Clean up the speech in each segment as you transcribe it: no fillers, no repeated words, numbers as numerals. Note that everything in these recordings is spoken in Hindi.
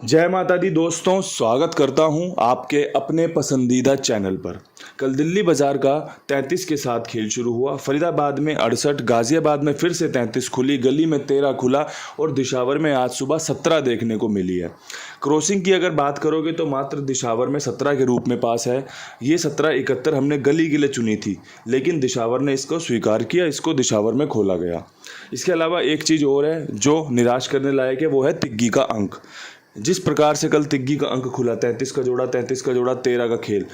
जय माता दी दोस्तों, स्वागत करता हूं आपके अपने पसंदीदा चैनल पर। कल दिल्ली बाजार का 33 के साथ खेल शुरू हुआ। फरीदाबाद में 68, गाजियाबाद में फिर से 33 खुली, गली में 13 खुला और दिशावर में आज सुबह 17 देखने को मिली है। क्रॉसिंग की अगर बात करोगे तो मात्र दिशावर में 17 के रूप में पास है। ये 17-71 हमने गली के लिए चुनी थी, लेकिन दिशावर ने इसको स्वीकार किया, इसको दिशावर में खोला गया। इसके अलावा एक चीज़ और है जो निराश करने लायक है, वो है तिग्गी का अंक। जिस प्रकार से कल तिग्गी का अंक खुला, 33 का जोड़ा 33 का जोड़ा 13 का खेल,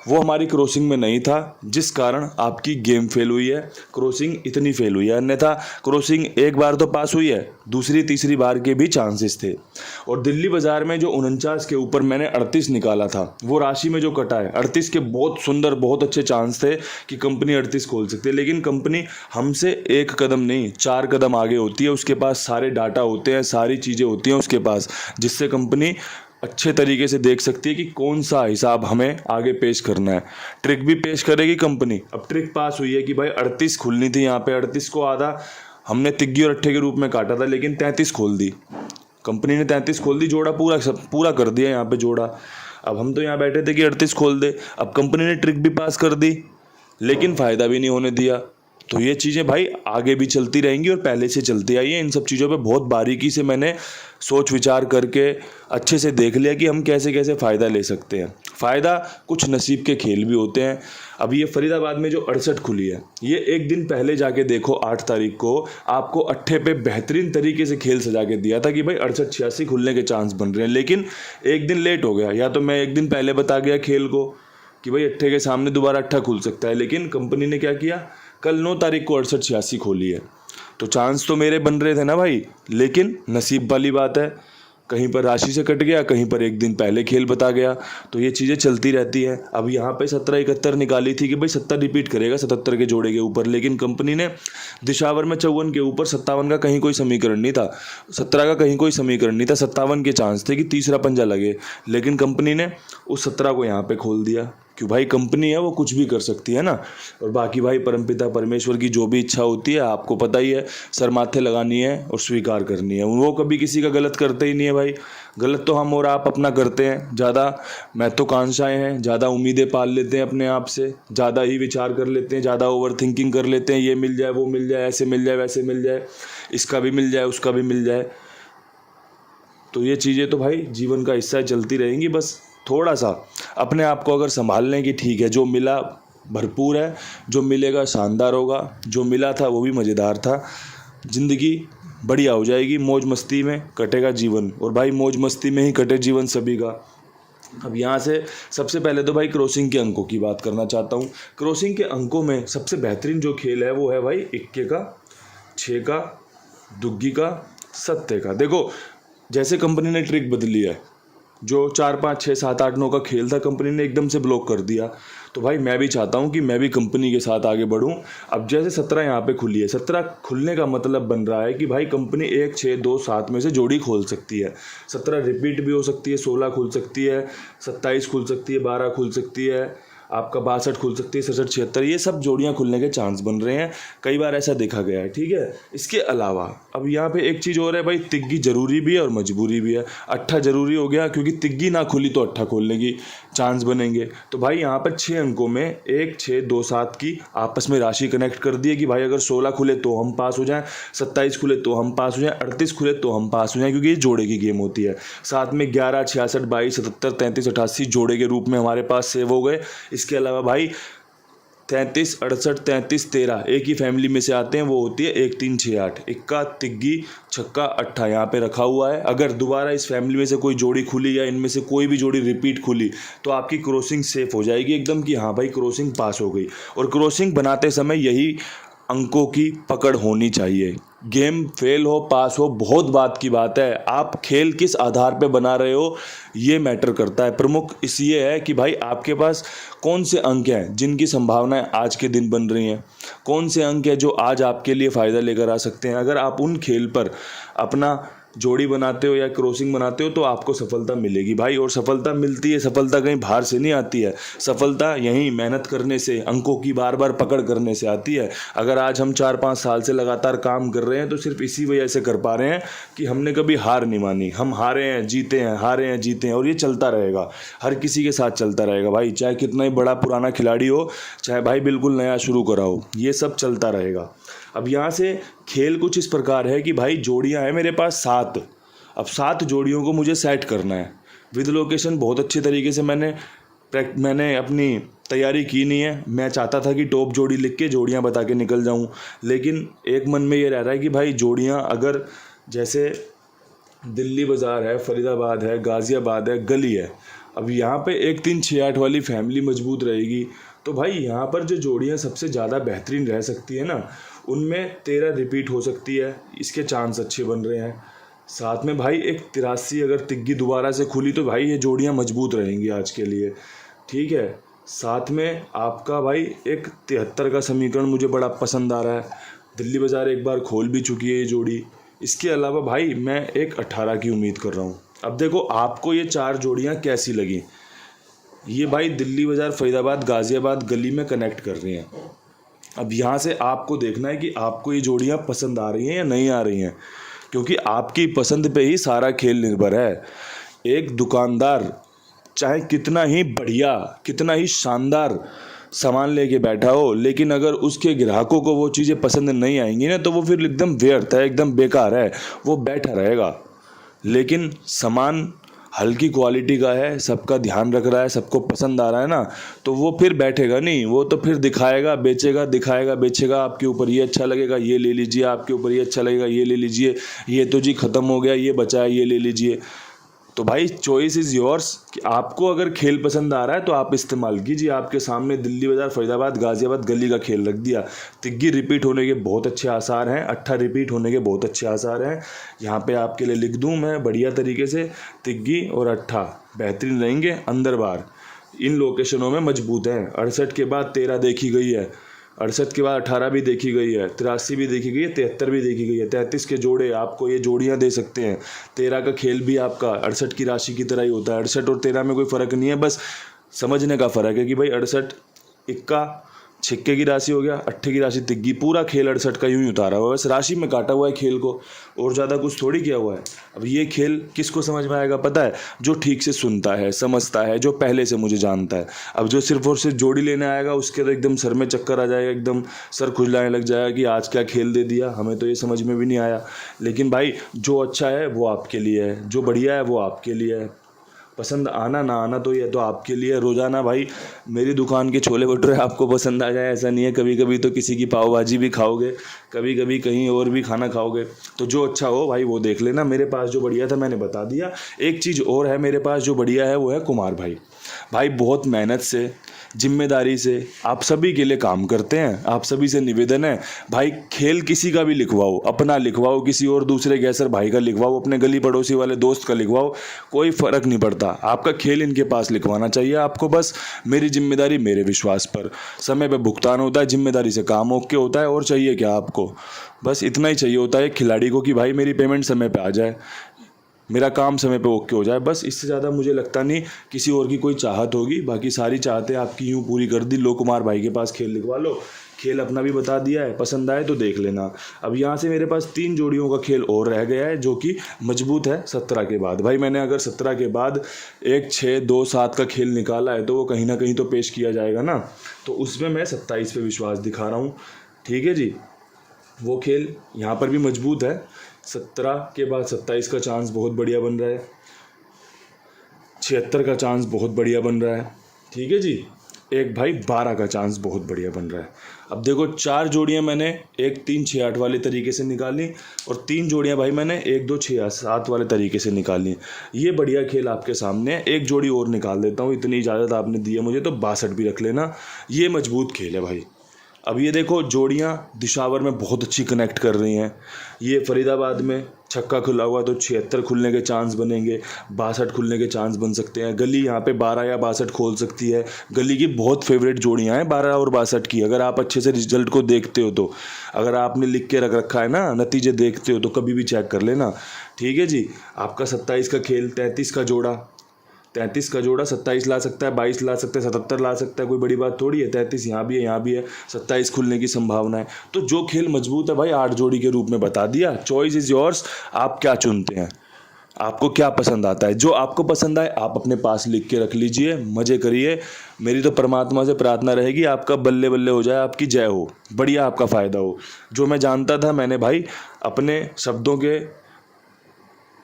वो हमारी क्रॉसिंग में नहीं था, जिस कारण आपकी गेम फेल हुई है, क्रॉसिंग इतनी फेल हुई है। अन्यथा क्रॉसिंग एक बार तो पास हुई है, दूसरी तीसरी बार के भी चांसेस थे। और दिल्ली बाजार में जो 49 के ऊपर मैंने 38 निकाला था, वो राशि में जो कटा है 38 के बहुत सुंदर, बहुत अच्छे चांस थे कि कंपनी 38 खोल सकती है। लेकिन कंपनी हमसे एक कदम नहीं 4 कदम आगे होती है, उसके पास सारे डाटा होते हैं, सारी चीज़ें होती हैं उसके पास, जिससे कंपनी अच्छे तरीके से देख सकती है कि कौन सा हिसाब हमें आगे पेश करना है। ट्रिक भी पेश करेगी कंपनी। अब ट्रिक पास हुई है कि भाई 38 खुलनी थी, यहाँ पे 38 को आधा हमने तिग्गी और अट्ठे के रूप में काटा था, लेकिन 33 खोल दी कंपनी ने, 33 खोल दी, जोड़ा पूरा कर दिया यहाँ पे जोड़ा। अब हम तो यहाँ बैठे थे कि 38 खोल दे, अब कंपनी ने ट्रिक भी पास कर दी, लेकिन फ़ायदा भी नहीं होने दिया। तो ये चीज़ें भाई आगे भी चलती रहेंगी और पहले से चलती आई है। इन सब चीज़ों पे बहुत बारीकी से मैंने सोच विचार करके अच्छे से देख लिया कि हम कैसे कैसे फ़ायदा ले सकते हैं। फ़ायदा कुछ नसीब के खेल भी होते हैं। अब ये फरीदाबाद में जो 68 खुली है, ये एक दिन पहले जाके देखो, 8 तारीख को आपको अट्ठे पे बेहतरीन तरीके से खेल सजा के दिया था कि भाई 68-86 खुलने के चांस बन रहे हैं, लेकिन एक दिन लेट हो गया। या तो मैं एक दिन पहले बता गया खेल को कि भाई अट्ठे के सामने दोबारा अट्ठा खुल सकता है, लेकिन कंपनी ने क्या किया, कल 9 तारीख को 68-86 खोली है। तो चांस तो मेरे बन रहे थे ना भाई, लेकिन नसीब वाली बात है, कहीं पर राशि से कट गया, कहीं पर एक दिन पहले खेल बता गया। तो ये चीज़ें चलती रहती हैं। अब यहाँ पे 17-71 निकाली थी कि भाई 70 रिपीट करेगा 77 के जोड़े के ऊपर, लेकिन कंपनी ने दिशावर में 54 के ऊपर 57 का कहीं कोई समीकरण नहीं था, 17 का कहीं कोई समीकरण नहीं था, 57 के चांस थे कि तीसरा पंजा लगे, लेकिन कंपनी ने उस 17 को यहाँ पे खोल दिया। क्यों भाई, कंपनी है, वो कुछ भी कर सकती है ना। और बाकी भाई परमपिता परमेश्वर की जो भी इच्छा होती है, आपको पता ही है, सर माथे लगानी है और स्वीकार करनी है। वो कभी किसी का गलत करते ही नहीं है भाई। गलत तो हम और आप अपना करते हैं, ज़्यादा महत्वाकांक्षाएं हैं, ज़्यादा उम्मीदें पाल लेते हैं अपने आप से, ज़्यादा ही विचार कर लेते हैं, ज़्यादा ओवर थिंकिंग कर लेते हैं, ये मिल जाए, वो मिल जाए, ऐसे मिल जाए, वैसे मिल जाए, इसका भी मिल जाए, उसका भी मिल जाए। तो ये चीज़ें तो भाई जीवन का हिस्सा चलती रहेंगी। बस थोड़ा सा अपने आप को अगर संभाल लें कि ठीक है, जो मिला भरपूर है, जो मिलेगा शानदार होगा, जो मिला था वो भी मज़ेदार था, ज़िंदगी बढ़िया हो जाएगी, मौज मस्ती में कटेगा जीवन। और भाई मौज मस्ती में ही कटे जीवन सभी का। अब यहाँ से सबसे पहले तो भाई क्रॉसिंग के अंकों की बात करना चाहता हूँ। क्रॉसिंग के अंकों में सबसे बेहतरीन जो खेल है वो है भाई इक्के का, 6 का, दुग्गी का, सत्ते का। देखो, जैसे कंपनी ने ट्रिक बदली है, जो 4, 5, 6, 7, 8, 9 का खेल था, कंपनी ने एकदम से ब्लॉक कर दिया। तो भाई मैं भी चाहता हूँ कि मैं भी कंपनी के साथ आगे बढ़ूँ। अब जैसे 17 यहाँ पे खुली है, 17 खुलने का मतलब बन रहा है कि भाई कंपनी 1, 6, 2, 7 में से जोड़ी खोल सकती है। 17 रिपीट भी हो सकती है, 16 खुल सकती है, 27 खुल सकती है, 12 खुल सकती है, आपका 62 खुल सकती है, 67, 76, ये सब जोड़ियाँ खुलने के चांस बन रहे हैं। कई बार ऐसा देखा गया है, ठीक है। इसके अलावा अब यहाँ पे एक चीज़ और है भाई, तिग्गी जरूरी भी है और मजबूरी भी है। अट्ठा जरूरी हो गया, क्योंकि तिग्गी ना खुली तो अट्ठा खोलने की चांस बनेंगे। तो भाई यहाँ पर 6 अंकों में 1, 6, 2, 7 की आपस में राशि कनेक्ट कर दी है कि भाई अगर 16 खुले तो हम पास हो जाएं, 27 खुले तो हम पास हो जाएं, 38 खुले तो हम पास हो जाएं, क्योंकि ये जोड़े की गेम होती है। साथ में 11, 66, 22, 77, 33, 88 जोड़े के रूप में हमारे पास सेव हो गए। इसके अलावा भाई 33, 68, 33, 13 एक ही फैमिली में से आते हैं, वो होती है 1, 3, 6, 8, इक्का, तिग्गी, छक्का, अट्ठा यहाँ पे रखा हुआ है। अगर दोबारा इस फैमिली में से कोई जोड़ी खुली या इनमें से कोई भी जोड़ी रिपीट खुली तो आपकी क्रॉसिंग सेफ हो जाएगी एकदम कि हाँ भाई क्रॉसिंग पास हो गई। और क्रॉसिंग बनाते समय यही अंकों की पकड़ होनी चाहिए। गेम फेल हो पास हो बहुत बात की बात है, आप खेल किस आधार पे बना रहे हो ये मैटर करता है। प्रमुख इसलिए है कि भाई आपके पास कौन से अंक हैं जिनकी संभावनाएं आज के दिन बन रही हैं, कौन से अंक हैं जो आज आपके लिए फ़ायदा लेकर आ सकते हैं। अगर आप उन खेल पर अपना जोड़ी बनाते हो या क्रॉसिंग बनाते हो तो आपको सफलता मिलेगी भाई। और सफलता मिलती है, सफलता कहीं बाहर से नहीं आती है, सफलता यहीं मेहनत करने से, अंकों की बार बार पकड़ करने से आती है। अगर आज हम 4-5 साल से लगातार काम कर रहे हैं तो सिर्फ इसी वजह से कर पा रहे हैं कि हमने कभी हार नहीं मानी। हम हारे हैं जीते हैं, हारे हैं जीते हैं, और ये चलता रहेगा, हर किसी के साथ चलता रहेगा भाई। चाहे कितना ही बड़ा पुराना खिलाड़ी हो, चाहे भाई बिल्कुल नया शुरू करा हो, ये सब चलता रहेगा। अब यहाँ से खेल कुछ इस प्रकार है कि भाई जोड़ियाँ हैं मेरे पास 7। अब 7 जोड़ियों को मुझे सेट करना है विद लोकेशन। बहुत अच्छे तरीके से मैंने अपनी तैयारी की नहीं है। मैं चाहता था कि टॉप जोड़ी लिख के जोड़ियाँ बता के निकल जाऊँ, लेकिन एक मन में ये रह रहा है कि भाई जोड़ियाँ अगर जैसे दिल्ली बाज़ार है, फरीदाबाद है, गाज़ियाबाद है, गली है, अब यहाँ पे 1 3 6 8 वाली फैमिली मजबूत रहेगी तो भाई यहाँ पर जो जोड़ियाँ सबसे ज़्यादा बेहतरीन रह सकती है ना, उनमें 13 रिपीट हो सकती है, इसके चांस अच्छे बन रहे हैं। साथ में भाई एक 83 अगर तिग्गी दोबारा से खुली तो भाई ये जोड़ियाँ मजबूत रहेंगी आज के लिए, ठीक है। साथ में आपका भाई एक 73 का समीकरण मुझे बड़ा पसंद आ रहा है, दिल्ली बाज़ार एक बार खोल भी चुकी है ये जोड़ी। इसके अलावा भाई मैं एक 18 की उम्मीद कर रहा हूँ। अब देखो आपको ये 4 जोड़ियाँ कैसी लगी। ये भाई दिल्ली बाज़ार, फरीदाबाद, गाज़ियाबाद, गली में कनेक्ट कर रही हैं। अब यहाँ से आपको देखना है कि आपको ये जोड़ियाँ पसंद आ रही हैं या नहीं आ रही हैं, क्योंकि आपकी पसंद पे ही सारा खेल निर्भर है। एक दुकानदार चाहे कितना ही बढ़िया, कितना ही शानदार सामान लेके बैठा हो, लेकिन अगर उसके ग्राहकों को वो चीज़ें पसंद नहीं आएंगी ना, तो वो फिर एकदम व्यर्थ है, एकदम बेकार है, वो बैठा रहेगा। लेकिन सामान हल्की क्वालिटी का है, सबका ध्यान रख रहा है, सबको पसंद आ रहा है ना, तो वो फिर बैठेगा नहीं, वो तो फिर दिखाएगा बेचेगा, दिखाएगा बेचेगा। आपके ऊपर ये अच्छा लगेगा ये ले लीजिए, आपके ऊपर ये अच्छा लगेगा ये ले लीजिए, ये तो जी ख़त्म हो गया, ये बचा है ये ले लीजिए। तो भाई चॉइस इज़ योर्स कि आपको अगर खेल पसंद आ रहा है तो आप इस्तेमाल कीजिए। आपके सामने दिल्ली बाज़ार, फरीदाबाद, गाज़ियाबाद, गली का खेल रख दिया। तिग्गी रिपीट होने के बहुत अच्छे आसार हैं, 18 रिपीट होने के बहुत अच्छे आसार हैं। यहाँ पे आपके लिए लिख दूँ मैं बढ़िया तरीके से, तिग्गी और 18 बेहतरीन रहेंगे अंदर बाहर। इन लोकेशनों में मजबूत हैं। 68 के बाद 13 देखी गई है, 68 के बाद 18 भी देखी गई है, 83 भी देखी गई है, 73 भी देखी गई है। 33 के जोड़े आपको ये जोड़ियां दे सकते हैं। 13 का खेल भी आपका 68 की राशि की तरह ही होता है। 68 और 13 में कोई फ़र्क नहीं है, बस समझने का फ़र्क है कि भाई 68 इक्का छिक्के की राशि हो गया, अट्ठे की राशि तिग्गी, पूरा खेल 68 का यूं ही उतारा हुआ है, बस राशि में काटा हुआ है खेल को, और ज़्यादा कुछ थोड़ी किया हुआ है। अब ये खेल किसको समझ में आएगा पता है? जो ठीक से सुनता है, समझता है, जो पहले से मुझे जानता है। अब जो सिर्फ और सिर्फ जोड़ी लेने आएगा उसके तो एकदम सर में चक्कर आ जाएगा, एकदम सर खुजलाने लग जाएगा कि आज क्या खेल दे दिया, हमें तो ये समझ में भी नहीं आया। लेकिन भाई जो अच्छा है वो आपके लिए है, जो बढ़िया है वो आपके लिए है। पसंद आना ना आना तो ये तो आपके लिए। रोज़ाना भाई मेरी दुकान के छोले भटूरे आपको पसंद आ जाए ऐसा नहीं है, कभी कभी तो किसी की पाव भाजी भी खाओगे, कभी कभी कहीं और भी खाना खाओगे, तो जो अच्छा हो भाई वो देख लेना। मेरे पास जो बढ़िया था मैंने बता दिया। एक चीज़ और है मेरे पास जो बढ़िया है, वो है कुमार भाई। भाई बहुत मेहनत से, जिम्मेदारी से आप सभी के लिए काम करते हैं। आप सभी से निवेदन है भाई, खेल किसी का भी लिखवाओ, अपना लिखवाओ, किसी और दूसरे गैसर भाई का लिखवाओ, अपने गली पड़ोसी वाले दोस्त का लिखवाओ, कोई फ़र्क नहीं पड़ता। आपका खेल इनके पास लिखवाना चाहिए आपको। बस मेरी जिम्मेदारी मेरे विश्वास पर, समय पर भुगतान होता है, जिम्मेदारी से काम ओके होता है, और चाहिए क्या आपको? बस इतना ही चाहिए होता है खिलाड़ी को कि भाई मेरी पेमेंट समय पर आ जाए, मेरा काम समय पे ओके हो जाए। बस इससे ज़्यादा मुझे लगता नहीं किसी और की कोई चाहत होगी। बाकी सारी चाहतें आपकी यूँ पूरी कर दी। लो कुमार भाई के पास खेल लिखवा लो, खेल अपना भी बता दिया है, पसंद आए तो देख लेना। अब यहाँ से मेरे पास 3 जोड़ियों का खेल और रह गया है जो कि मजबूत है 17 के बाद। भाई मैंने अगर 17 के बाद 1 6 2 7 का खेल निकाला है तो वो कहीं ना कहीं तो पेश किया जाएगा ना, तो उसमें मैं 27 पे विश्वास दिखा रहा हूँ। ठीक है जी, वो खेल यहाँ पर भी मजबूत है। 17 के बाद 27 का चांस बहुत बढ़िया बन रहा है, 76 का चांस बहुत बढ़िया बन रहा है। ठीक है जी, एक भाई 12 का चांस बहुत बढ़िया बन रहा है। अब देखो 4 जोड़ियां मैंने 1 3 6 8 वाले तरीके से निकाली, और 3 जोड़ियां भाई मैंने 1 2 6 7 वाले तरीके से निकाली। ये बढ़िया खेल आपके सामने है। एक जोड़ी और निकाल देता हूँ, इतनी इजाज़त आपने दी है मुझे तो 62 भी रख लेना। ये मजबूत खेल है भाई। अब ये देखो जोड़ियाँ दिशावर में बहुत अच्छी कनेक्ट कर रही हैं। ये फरीदाबाद में छक्का खुला हुआ तो 76 खुलने के चांस बनेंगे, 62 खुलने के चांस बन सकते हैं। गली यहाँ पे 12 या 62 खोल सकती है। गली की बहुत फेवरेट जोड़ियाँ हैं 12 और 62 की। अगर आप अच्छे से रिजल्ट को देखते हो तो, अगर आपने लिख के रख रखा है ना, नतीजे देखते हो तो कभी भी चेक कर लेना। ठीक है जी। आपका 27 का खेल, 33 का जोड़ा, 33 का जोड़ा 27 ला सकता है, 22 ला सकता है, 77 ला सकता है, कोई बड़ी बात थोड़ी है। 33 यहाँ भी है, यहाँ भी है, 27 खुलने की संभावना है। तो जो खेल मजबूत है भाई 8 जोड़ी के रूप में बता दिया। चॉइस इज योर्स, आप क्या चुनते हैं, आपको क्या पसंद आता है। जो आपको पसंद आए आप अपने पास लिख के रख लीजिए, मजे करिए। मेरी तो परमात्मा से प्रार्थना रहेगी आपका बल्ले बल्ले हो जाए, आपकी जय हो, बढ़िया आपका फ़ायदा हो। जो मैं जानता था मैंने भाई अपने शब्दों के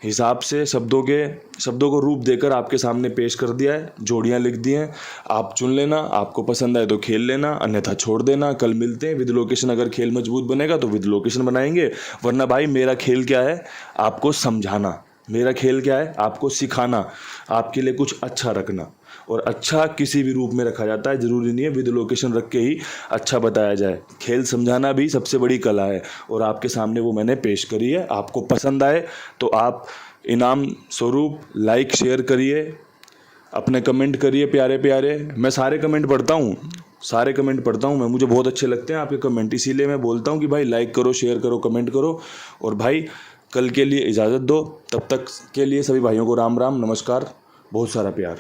हिसाब से शब्दों को रूप देकर आपके सामने पेश कर दिया है। जोड़ियाँ लिख दी हैं, आप चुन लेना, आपको पसंद आए तो खेल लेना, अन्यथा छोड़ देना। कल मिलते हैं विद लोकेशन। अगर खेल मजबूत बनेगा तो विद लोकेशन बनाएंगे, वरना भाई मेरा खेल क्या है, आपको समझाना। मेरा खेल क्या है, आपको सिखाना, आपके लिए कुछ अच्छा रखना। और अच्छा किसी भी रूप में रखा जाता है, ज़रूरी नहीं है विद लोकेशन रख के ही अच्छा बताया जाए। खेल समझाना भी सबसे बड़ी कला है और आपके सामने वो मैंने पेश करी है। आपको पसंद आए तो आप इनाम स्वरूप लाइक शेयर करिए, अपने कमेंट करिए प्यारे प्यारे। मैं सारे कमेंट पढ़ता हूँ मैं, मुझे बहुत अच्छे लगते हैं आपके कमेंट, इसीलिए मैं बोलता हूँ कि भाई लाइक करो, शेयर करो, कमेंट करो। और भाई कल के लिए इजाज़त दो, तब तक के लिए सभी भाइयों को राम राम, नमस्कार, बहुत सारा प्यार।